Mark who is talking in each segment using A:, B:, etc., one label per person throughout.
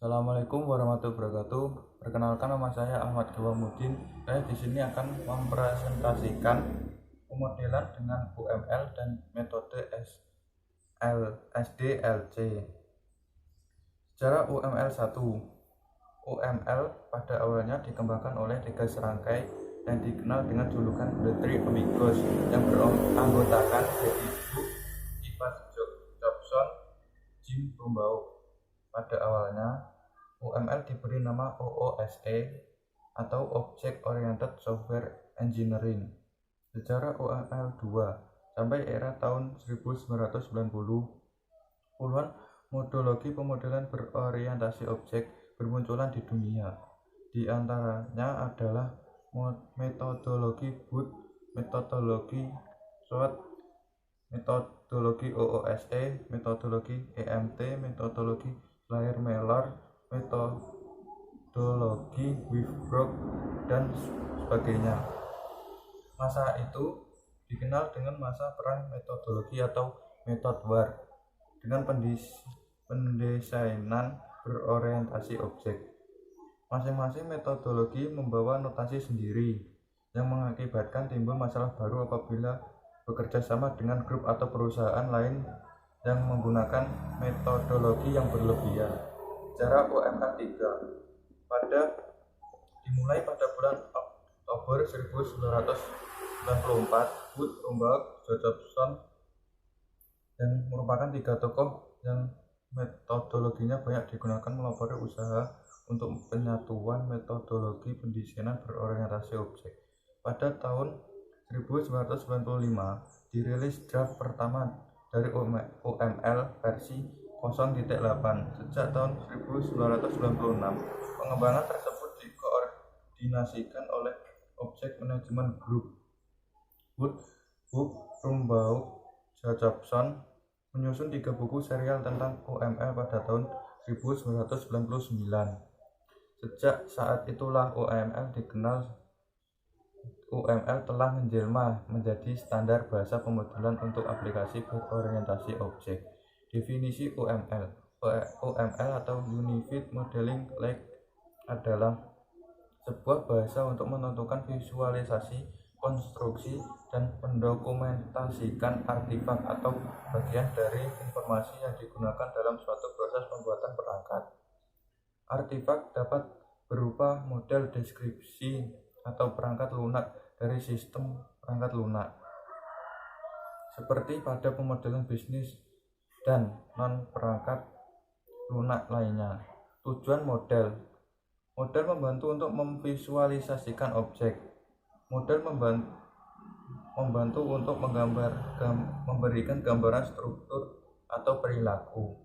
A: Assalamualaikum warahmatullahi wabarakatuh. Perkenalkan, nama saya Ahmad Gawamudin. Saya di sini akan mempresentasikan pemodelan dengan UML dan metode SDLC. Sejarah UML 1. UML pada awalnya dikembangkan oleh tiga serangkai yang dikenal dengan julukan The Three Amigos yang beranggotakan David Book, Ivan Jobson, Jim Brumbaugh. Pada awalnya, UML diberi nama OOSE atau Object Oriented Software Engineering. Sejarah UML 2 sampai era tahun 1990, puluhan metodologi pemodelan berorientasi objek bermunculan di dunia. Di antaranya adalah metodologi Booth, metodologi SWOT, metodologi OOSE, metodologi EMT, metodologi Layer-Miller, metodologi Weisbrot, dan sebagainya. Masa itu dikenal dengan masa perang metodologi atau method war dengan pendesainan berorientasi objek. Masing-masing metodologi membawa notasi sendiri yang mengakibatkan timbul masalah baru apabila bekerja sama dengan grup atau perusahaan lain yang menggunakan metodologi yang berlebihan. Sejarah UML 3 dimulai pada bulan Oktober 1994. Booth, Brumbaugh, Jobson yang merupakan tiga tokoh yang metodologinya banyak digunakan melopori usaha untuk penyatuan metodologi pendesainan berorientasi objek. Pada tahun 1995 dirilis draft pertama dari UML versi 0.8. Sejak tahun 1996, pengembangan tersebut dikoordinasikan oleh Object Management Group. Booth, Brumbaugh, Jobson menyusun 3 buku serial tentang UML pada tahun 1999. Sejak saat itulah UML telah menjelma menjadi standar bahasa pemodelan untuk aplikasi berorientasi objek. Definisi UML atau Unified Modeling Language adalah sebuah bahasa untuk menentukan visualisasi, konstruksi, dan mendokumentasikan artefak atau bagian dari informasi yang digunakan dalam suatu proses pembuatan perangkat. Artefak dapat berupa model deskripsi atau perangkat lunak dari sistem perangkat lunak, seperti pada pemodelan bisnis dan non-perangkat lunak lainnya. Tujuan model membantu untuk memvisualisasikan objek. Model membantu untuk memberikan gambaran struktur atau perilaku.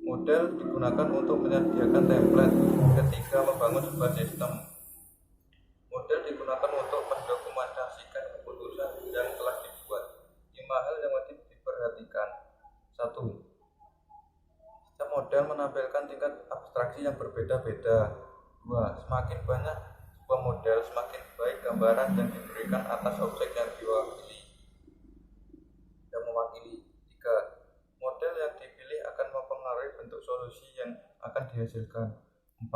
A: Model digunakan untuk menyediakan template ketika membangun sebuah sistem. Model digunakan untuk mendokumentasikan keputusan yang telah dibuat. 5 hal yang wajib diperhatikan. 1. Setiap model menampilkan tingkat abstraksi yang berbeda-beda. 2. Semakin banyak sebuah model, semakin baik gambaran yang diberikan atas objek yang mewakili. 3. Model yang dipilih akan mempengaruhi bentuk solusi yang akan dihasilkan. 4.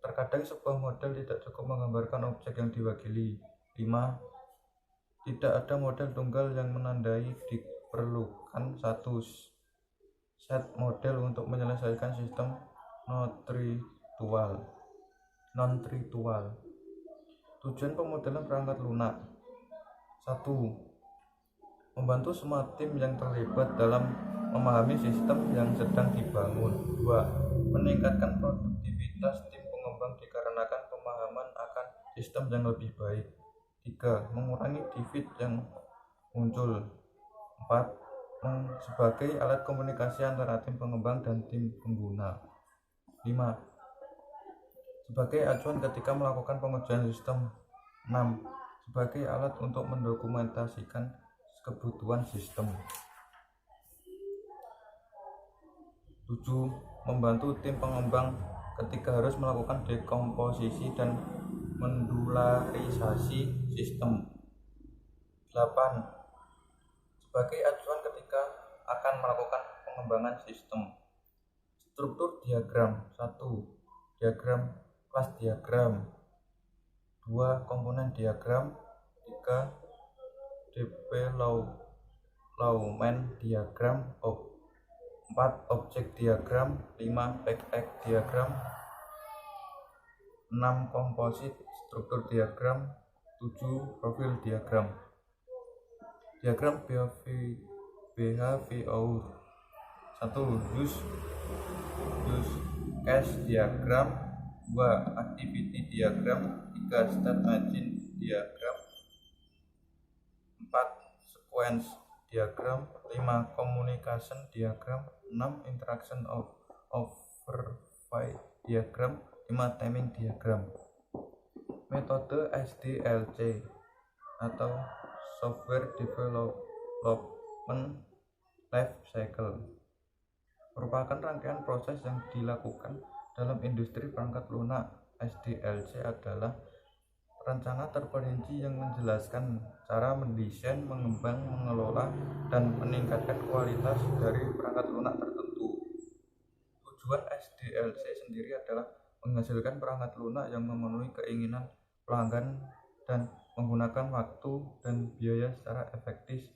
A: Terkadang sebuah model tidak cukup menggambarkan objek yang diwakili. 5. Tidak ada model tunggal yang menandai. Diperlukan satu set model untuk menyelesaikan sistem non-tritual. Tujuan pemodelan perangkat lunak. 1. Membantu semua tim yang terlibat dalam memahami sistem yang sedang dibangun. 2. Meningkatkan produktivitas tim pengembang dikarenakan pemahaman akan sistem yang lebih baik. 3. Mengurangi defect yang muncul. 4. Sebagai alat komunikasi antara tim pengembang dan tim pengguna. 5. Sebagai acuan ketika melakukan pengujian sistem. 6. Sebagai alat untuk mendokumentasikan kebutuhan sistem. 7. Membantu tim pengembang ketika harus melakukan dekomposisi dan modularisasi sistem. 8. Sebagai acuan ketika akan melakukan pengembangan sistem. Struktur diagram. 1. Diagram kelas diagram. 2. Komponen diagram. 3. development diagram. 4. Objek diagram. 5. backpack diagram. 6. Komposit struktur diagram. 7. Profil diagram. Diagram behavior. 1. Use case diagram. 2. Activity diagram. 3. State machine diagram. 4. Sequence diagram. 5. Communication diagram. 6. Interaction overview diagram. 5. Timing diagram. Metode SDLC atau Software Development Life Cycle merupakan rangkaian proses yang dilakukan dalam industri perangkat lunak. SDLC adalah rencana terperinci yang menjelaskan cara mendesain, mengembang, mengelola, dan meningkatkan kualitas dari perangkat lunak tertentu. Tujuan SDLC sendiri adalah menghasilkan perangkat lunak yang memenuhi keinginan pelanggan dan menggunakan waktu dan biaya secara efektif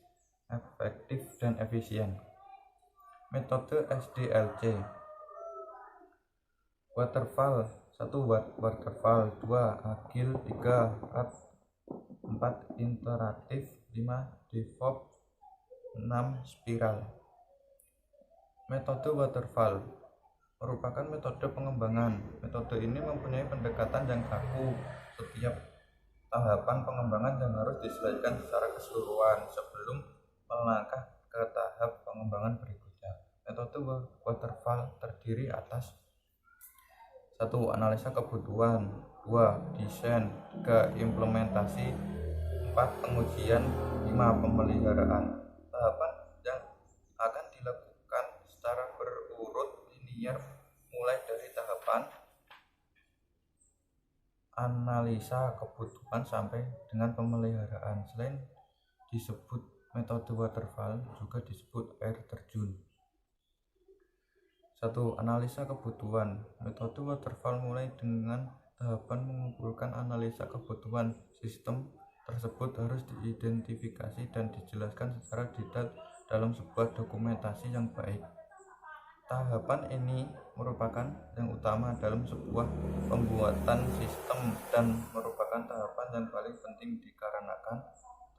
A: dan efisien. Metode SDLC. Waterfall. 1. Waterfall. 2. Agile. 3. 4. Iteratif. 5. DevOps. 6. Spiral. Metode waterfall merupakan metode pengembangan. Metode ini mempunyai pendekatan yang kaku. Setiap tahapan pengembangan yang harus diselesaikan secara keseluruhan sebelum melangkah ke tahap pengembangan berikutnya. Metode waterfall terdiri atas 1. Analisa kebutuhan. 2. Desain. 3. Implementasi. 4. Pengujian. 5. Pemeliharaan. Tahapan yang akan dilakukan secara berurut linear mulai dari tahapan analisa kebutuhan sampai dengan pemeliharaan. Selain disebut metode waterfall, juga disebut air terjun. 1. Analisa kebutuhan. Metode waterfall mulai dengan tahapan mengumpulkan analisa kebutuhan. Sistem tersebut harus diidentifikasi dan dijelaskan secara detail dalam sebuah dokumentasi yang baik. Tahapan ini merupakan yang utama dalam sebuah pembuatan sistem dan merupakan tahapan yang paling penting dikarenakan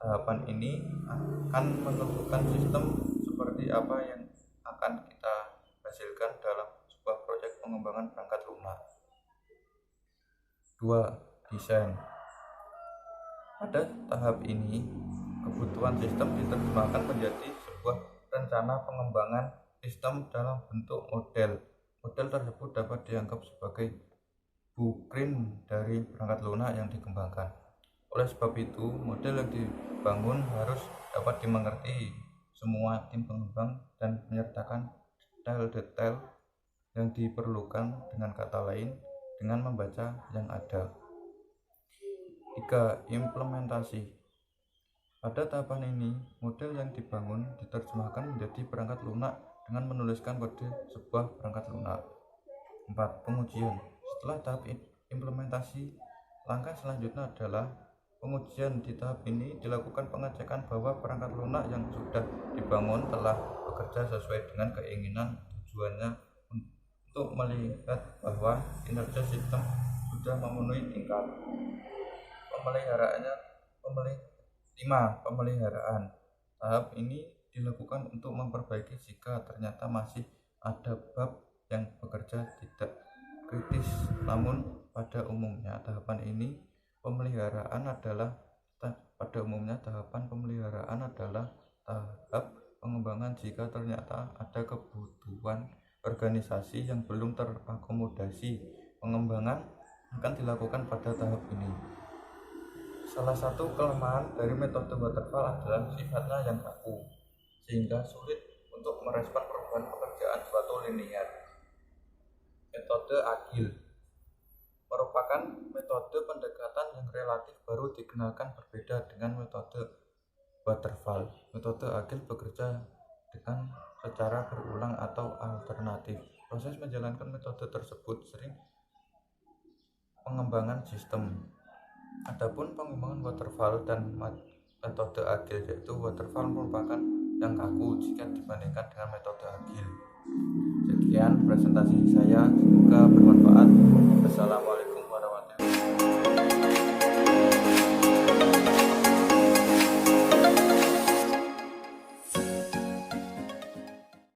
A: tahapan ini akan menentukan sistem seperti apa yang akan kita hasilkan dalam sebuah proyek pengembangan perangkat lunak. 2. Desain. Pada tahap ini, kebutuhan sistem diterjemahkan menjadi sebuah rencana pengembangan sistem dalam bentuk model. Model tersebut dapat dianggap sebagai blueprint dari perangkat lunak yang dikembangkan. Oleh sebab itu, model yang dibangun harus dapat dimengerti semua tim pengembang dan menyertakan detail-detail yang diperlukan, dengan kata lain, dengan membaca yang ada. 3. Implementasi. Pada tahapan ini, model yang dibangun diterjemahkan menjadi perangkat lunak dengan menuliskan kode sebuah perangkat lunak. 4. Pengujian. Setelah tahap implementasi, langkah selanjutnya adalah pengujian. Di tahap ini dilakukan pengecekan bahwa perangkat lunak yang sudah dibangun telah bekerja sesuai dengan keinginan. Tujuannya untuk melihat bahwa kinerja sistem sudah memenuhi tingkat. Pemeliharaannya. 5. Pemeliharaan. Tahap ini dilakukan untuk memperbaiki jika ternyata masih ada bab yang bekerja tidak kritis. Namun pada umumnya tahapan pemeliharaan adalah tahap pengembangan jika ternyata ada kebutuhan organisasi yang belum terakomodasi. Pengembangan akan dilakukan pada tahap ini. Salah satu kelemahan dari metode waterfall adalah sifatnya yang kaku, sehingga sulit untuk merespon perubahan pekerjaan suatu linear. Metode agile merupakan metode pendekatan yang relatif baru dikenalkan, berbeda dengan metode waterfall. Metode agile bekerja dengan secara berulang atau alternatif. Proses menjalankan metode tersebut sering pengembangan sistem. Adapun pengembangan waterfall dan metode agile, yaitu waterfall merupakan yang kaku jika dibandingkan dengan metode agile. Sekian presentasi saya, semoga bermanfaat. Wassalamualaikum.